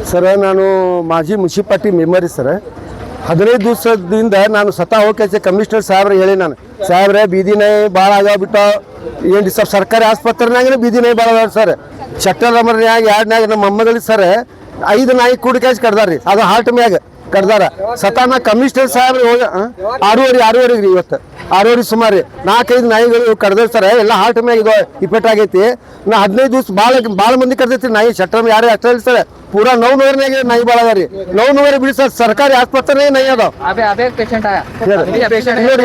Sir ನಾನು ಮಾಜಿ municipality member sir 15 ದಿವಸದಿಂದ ನಾನು ಸ್ವತಃ ಹೋಗಿ ಕಮಿಷನರ್ ಸಾಹೇಬ್ರು ಹೇಳಿ ನಾನು ಸಾಹೇಬ್ರೆ ಬೀದಿ ನಾಯಿ ಭಾಳ ಆಗ್ಯಾವ ಏನು ಸರ್ ಸರ್ಕಾರಿ ಆಸ್ಪತ್ರೆನಾಗ ಬೀದಿ ನಾಯಿ ಭಾಳ ಅದಾವ ಸರ್ ಶೆಟ್ಟರ್ ರಮರ್ನ್ಯಾಗ 2ನ್ಯಾಗ ನಮ್ಮ ಮೊಮ್ಮಗಳಿಗೆ ಸರ್ 5 ನಾಯಿ ಕೂಡಿಕಾಯ್ಸಿ ಕಡ್ದಾರ್ರಿ ಅದು ಹಾರ್ಟ್ ಮ್ಯಾಗ ಕಡ್ದಾರ ಸ್ವತಃ ನಾ ಕಮಿಷನರ್ ಸಾಹೇಬ್ರು ಹೋಗಿ 6:30 ರೀ ಇವತ್ತು 6:30 ಸುಮಾರು 4-5 ನಾಯಿಗಳು ಕಡ್ದಾರ ಸರ್ ಎಲ್ಲ ಹಾರ್ಟ್ ಮ್ಯಾಗ ಇದು ಇಫೆಕ್ಟ್ ಆಗೈತಿ ನಾ 15 ದಿವಸ ಭಾಳ ಮಂದಿ ಕಡ್ದೈತಿ ನಾಯಿ ಶೆಟ್ಟರ್ ಯಾರೇ ಅಷ್ಟೇ ಹೇಳಿ ಸರ್ पूरा 9 नंबर नाई बाಳ अदाव 9 नंबर बिड़ी सर सरकारी आस्पत्रे नहीं अदाव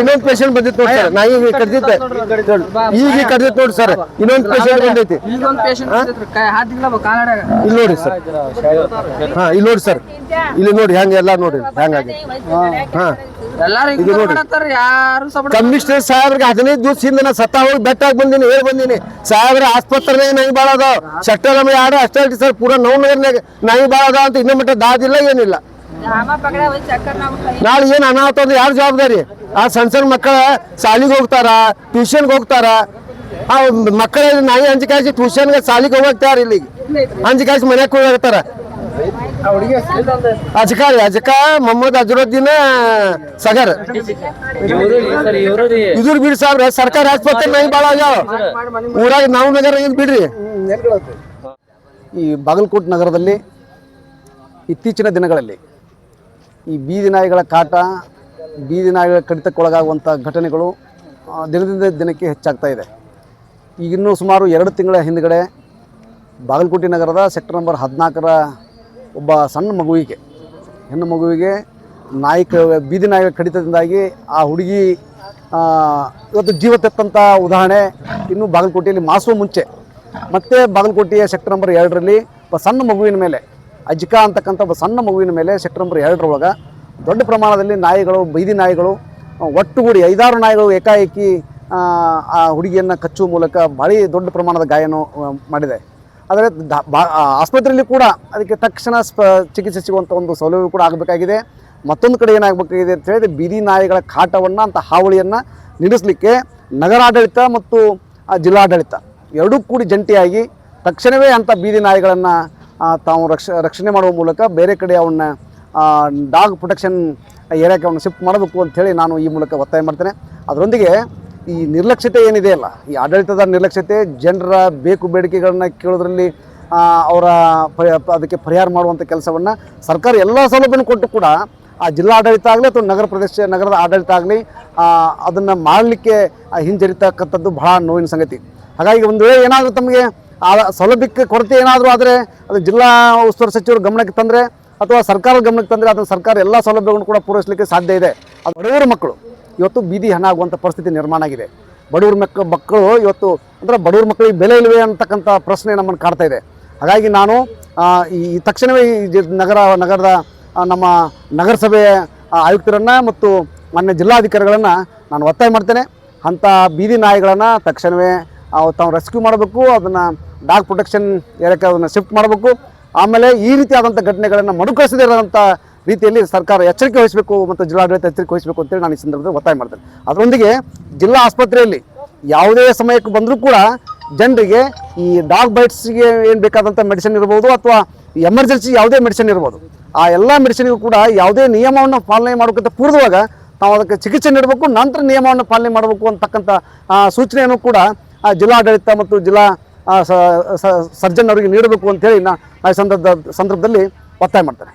ಇನ್ನೊಂದು ಪೇಷಂಟ್ ಬಂದಿತ್ತು ನೋಡಿ ಸರ್ ನಾಯಿ ಕಡ್ದಿದ್ದೆ ಈಗ ಕಡ್ದಿತ್ತು ನೋಡಿ ಸರ್ ಇನ್ನೊಂದು ಪೇಷಂಟ್ ಬಂದೈತಿ ಇಲ್ಲಿ ನೋಡಿ ಸರ್ ಹಾ ಇಲ್ಲಿ ನೋಡಿ ಸರ್ ಇಲ್ಲಿ ನೋಡಿ ಹೆಂಗ ಎಲ್ಲ ನೋಡಿ ಹೆಂಗಾಗಿ ಹಾ ಕಮಿಷನರ್ ಸಾಹೇಬ್ರಿಗೆ 15 ದಿವಸದಿಂದ ನಾ ಸತ್ತ ಹೋಗಿ ಬೆಟ್ಟಾಗಿ ಬಂದೀನಿ ಹೇಳಿ ಬಂದೀನಿ ಸಾಹೇಬ್ರ ಆಸ್ಪತ್ರೆ ನಾಯಿ ಭಾಳ ಅದಾವ ಶೆಟ್ಟರ್ ಯಾರು ಅಷ್ಟೇ ಸರ್ ಪೂರಾ 9 ನಗರ್ನಾಗ ನಾಯಿ ಭಾಳ ಅದಾವ ಅಂತ ಇನ್ನೂ ಮಟ್ಟ ದಾದಿಲ್ಲ ಏನಿಲ್ಲ ನಾಳೆ ಏನ್ ಅನಾಹುತ ಅಂದ್ರೆ ಯಾರು ಜವಾಬ್ದಾರಿ ಆ ಸಣ್ಣ ಮಕ್ಕಳ ಶಾಲಿಗೆ ಹೋಗ್ತಾರ ಟ್ಯೂಷನ್ಗೆ ಹೋಗ್ತಾರ ಆ ಮಕ್ಕಳ ನಾಯಿ ಅಂಜಿಕಾಯಿಸಿ ಟ್ಯೂಷನ್ಗೆ ಶಾಲಿಗೆ ಹೋಗ್ತಾರ ಇಲ್ಲಿ ಅಂಜಿಕಾಯಿಸಿ ಮನೆಗೆ ಹೋಗ್ತಾರ ಅಜಕಾ ಮೊಹಮ್ಮದ್ ಅಜರುದ್ದೀನ್ ಸಗರ್ ಇದ್ರ ಬಿಡಿ ಸಾಬ್ರೆ ಸರ್ಕಾರಿ ಆಸ್ಪತ್ರೆ ನಾಯಿ ಭಾಳ ಆಗ್ಯಾವ ಊರಾಗ ನಾವು ನಗರ ಬಿಡ್ರಿ ಈ ಬಾಗಲಕೋಟೆ ನಗರದಲ್ಲಿ ಇತ್ತೀಚಿನ ದಿನಗಳಲ್ಲಿ ಈ ಬೀದಿ ನಾಯಿಗಳ ಕಾಟ ಬೀದಿ ನಾಯಿಗಳ ಕಡಿತಕ್ಕೊಳಗಾಗುವಂಥ ಘಟನೆಗಳು ದಿನದಿಂದ ದಿನಕ್ಕೆ ಹೆಚ್ಚಾಗ್ತಾ ಇದೆ ಈಗಿನ್ನೂ ಸುಮಾರು 2 ತಿಂಗಳ ಹಿಂದುಗಡೆ ಬಾಗಲಕೋಟೆ ನಗರದ ಸೆಕ್ಟರ್ ನಂಬರ್ 14ರ ಒಬ್ಬ ಸಣ್ಣ ಮಗುವಿಗೆ ಹೆಣ್ಣು ಮಗುವಿಗೆ ಬೀದಿ ನಾಯಿಗಳ ಕಡಿತದಿಂದಾಗಿ ಆ ಹುಡುಗಿ ಇವತ್ತು ಜೀವ ತೆತ್ತಂಥ ಉದಾಹರಣೆ ಇನ್ನೂ ಬಾಗಲಕೋಟೆಯಲ್ಲಿ ಮಾಸುವ ಮುಂಚೆ ಮತ್ತೆ ಬಾಗಲಕೋಟೆಯ ಸೆಕ್ಟರ್ ನಂಬರ್ 2ರಲ್ಲಿ ಒಬ್ಬ ಸಣ್ಣ ಮಗುವಿನ ಮೇಲೆ ಅಜ್ಕಾ ಅಂತಕ್ಕಂಥ ಒಬ್ಬ ಸಣ್ಣ ಮಗುವಿನ ಮೇಲೆ ಸೆಕ್ಟರ್ ನಂಬರ್ 2ರೊಳಗೆ ದೊಡ್ಡ ಪ್ರಮಾಣದಲ್ಲಿ ನಾಯಿಗಳು ಬೀದಿ ನಾಯಿಗಳು ಒಟ್ಟುಗೂಡಿ 5-6 ನಾಯಿಗಳು ಏಕಾಏಕಿ ಆ ಹುಡುಗಿಯನ್ನು ಕಚ್ಚುವ ಮೂಲಕ ಭಾಳ ದೊಡ್ಡ ಪ್ರಮಾಣದ ಗಾಯನ ಮಾಡಿದೆ. ಆದರೆ ಆಸ್ಪತ್ರೆಯಲ್ಲಿ ಕೂಡ ಅದಕ್ಕೆ ತಕ್ಷಣ ಚಿಕಿತ್ಸೆ ಸಿಗುವಂಥ ಒಂದು ಸೌಲಭ್ಯ ಕೂಡ ಆಗಬೇಕಾಗಿದೆ. ಮತ್ತೊಂದು ಕಡೆ ಏನಾಗಬೇಕಾಗಿದೆ ಅಂತ ಹೇಳಿದ್ರೆ ಬೀದಿ ನಾಯಿಗಳ ಕಾಟವನ್ನು ಅಂತ ಹಾವಳಿಯನ್ನು ನಿಲ್ಲಿಸಲಿಕ್ಕೆ ನಗರಾಡಳಿತ ಮತ್ತು ಜಿಲ್ಲಾಡಳಿತ ಎರಡೂ ಕೂಡಿ ಜಂಟಿಯಾಗಿ ತಕ್ಷಣವೇ ಅಂಥ ಬೀದಿ ನಾಯಿಗಳನ್ನು ತಾವು ರಕ್ಷಣೆ ಮಾಡುವ ಮೂಲಕ ಬೇರೆ ಕಡೆ ಅವನ್ನ ಡಾಗ್ ಪ್ರೊಟೆಕ್ಷನ್ ಏರಿಯಾಕ್ಕೆ ಅವನ್ನ ಶಿಫ್ಟ್ ಮಾಡಬೇಕು ಅಂಥೇಳಿ ನಾನು ಈ ಮೂಲಕ ಒತ್ತಾಯ ಮಾಡ್ತೇನೆ. ಅದರೊಂದಿಗೆ ಈ ನಿರ್ಲಕ್ಷ್ಯತೆ ಏನಿದೆ ಅಲ್ಲ, ಈ ಆಡಳಿತದ ನಿರ್ಲಕ್ಷ್ಯತೆ, ಜನರ ಬೇಕು ಬೇಡಿಕೆಗಳನ್ನ ಕೇಳೋದ್ರಲ್ಲಿ ಅವರ ಅದಕ್ಕೆ ಪರಿಹಾರ ಮಾಡುವಂಥ ಕೆಲಸವನ್ನು ಸರ್ಕಾರ ಎಲ್ಲ ಸೌಲಭ್ಯವನ್ನು ಕೊಟ್ಟು ಕೂಡ ಆ ಜಿಲ್ಲಾಡಳಿತ ಆಗಲಿ ಅಥವಾ ನಗರದ ಆಡಳಿತ ಆಗಲಿ ಅದನ್ನು ಮಾಡಲಿಕ್ಕೆ ಹಿಂಜರಿತಕ್ಕಂಥದ್ದು ಬಹಳ ನೋವಿನ ಸಂಗತಿ. ಹಾಗಾಗಿ ಒಂದು ವೇಳೆ ಏನಾದರೂ ತಮಗೆ ಆ ಸೌಲಭ್ಯಕ್ಕೆ ಕೊರತೆ ಏನಾದರೂ ಆದರೆ ಅದು ಜಿಲ್ಲಾ ಉಸ್ತುವಾರಿ ಸಚಿವರು ಗಮನಕ್ಕೆ ತಂದರೆ ಅಥವಾ ಸರ್ಕಾರದ ಗಮನಕ್ಕೆ ತಂದರೆ ಅದನ್ನು ಸರ್ಕಾರ ಎಲ್ಲ ಸೌಲಭ್ಯಗಳನ್ನು ಕೂಡ ಪೂರೈಸಲಿಕ್ಕೆ ಸಾಧ್ಯ ಇದೆ. ಅದು ಬಡವರ ಮಕ್ಕಳು ಇವತ್ತು ಬೀದಿ ಹಣ ಆಗುವಂಥ ಪರಿಸ್ಥಿತಿ ನಿರ್ಮಾಣ ಆಗಿದೆ. ಬಡವ್ರ ಮಕ್ಕಳು ಇವತ್ತು ಅಂದರೆ ಬಡವ್ರ ಮಕ್ಕಳಿಗೆ ಬೆಲೆ ಇಲ್ಲವೇ ಅಂತಕ್ಕಂಥ ಪ್ರಶ್ನೆ ನಮ್ಮನ್ನು ಕಾಡ್ತಾ ಇದೆ. ಹಾಗಾಗಿ ನಾನು ಈ ತಕ್ಷಣವೇ ಈ ನಗರದ ನಮ್ಮ ನಗರಸಭೆ ಆಯುಕ್ತರನ್ನು ಮತ್ತು ಮಾನ್ಯ ಜಿಲ್ಲಾಧಿಕಾರಿಗಳನ್ನು ನಾನು ಒತ್ತಾಯ ಮಾಡ್ತೇನೆ. ಅಂಥ ಬೀದಿ ನಾಯಿಗಳನ್ನು ತಕ್ಷಣವೇ ತಾವು ರೆಸ್ಕ್ಯೂ ಮಾಡಬೇಕು, ಅದನ್ನು ಡಾಗ್ ಪ್ರೊಟೆಕ್ಷನ್ ಏರಿಯಾಕ್ಕೆ ಅದನ್ನು ಶಿಫ್ಟ್ ಮಾಡಬೇಕು. ಆಮೇಲೆ ಈ ರೀತಿಯಾದಂಥ ಘಟನೆಗಳನ್ನು ಮರುಕಳಿಸದೇ ಇರೋಂಥ ರೀತಿಯಲ್ಲಿ ಸರ್ಕಾರ ಎಚ್ಚರಿಕೆ ವಹಿಸಬೇಕು ಮತ್ತು ಜಿಲ್ಲಾಡಳಿತ ಎಚ್ಚರಿಕೆ ವಹಿಸಬೇಕು ಅಂತೇಳಿ ನಾನು ಈ ಸಂದರ್ಭದಲ್ಲಿ ಒತ್ತಾಯ ಮಾಡ್ತೇನೆ. ಅದರೊಂದಿಗೆ ಜಿಲ್ಲಾ ಆಸ್ಪತ್ರೆಯಲ್ಲಿ ಯಾವುದೇ ಸಮಯಕ್ಕೆ ಬಂದರೂ ಕೂಡ ಜನರಿಗೆ ಈ ಡಾಗ್ ಬೈಟ್ಸ್ಗೆ ಏನು ಬೇಕಾದಂಥ ಮೆಡಿಸಿನ್ ಇರ್ಬೋದು ಅಥವಾ ಎಮರ್ಜೆನ್ಸಿ ಯಾವುದೇ ಮೆಡಿಸಿನ್ ಇರ್ಬೋದು, ಆ ಎಲ್ಲ ಮೆಡಿಸಿನ್ಗೂ ಕೂಡ ಯಾವುದೇ ನಿಯಮವನ್ನು ಪಾಲನೆ ಮಾಡೋಕ್ಕಿಂತ ಪೂರ್ವವಾಗ ನಾವು ಅದಕ್ಕೆ ಚಿಕಿತ್ಸೆ ನೀಡಬೇಕು, ನಂತರ ನಿಯಮವನ್ನು ಪಾಲನೆ ಮಾಡಬೇಕು ಅಂತಕ್ಕಂಥ ಸೂಚನೆಯನ್ನು ಕೂಡ ಜಿಲ್ಲಾಡಳಿತ ಮತ್ತು ಜಿಲ್ಲಾ ಸರ್ಜನ್ ಅವರಿಗೆ ನೀಡಬೇಕು ಅಂತೇಳಿ ನಾನು ಈ ಸಂದರ್ಭದಲ್ಲಿ ಒತ್ತಾಯ ಮಾಡ್ತೇನೆ.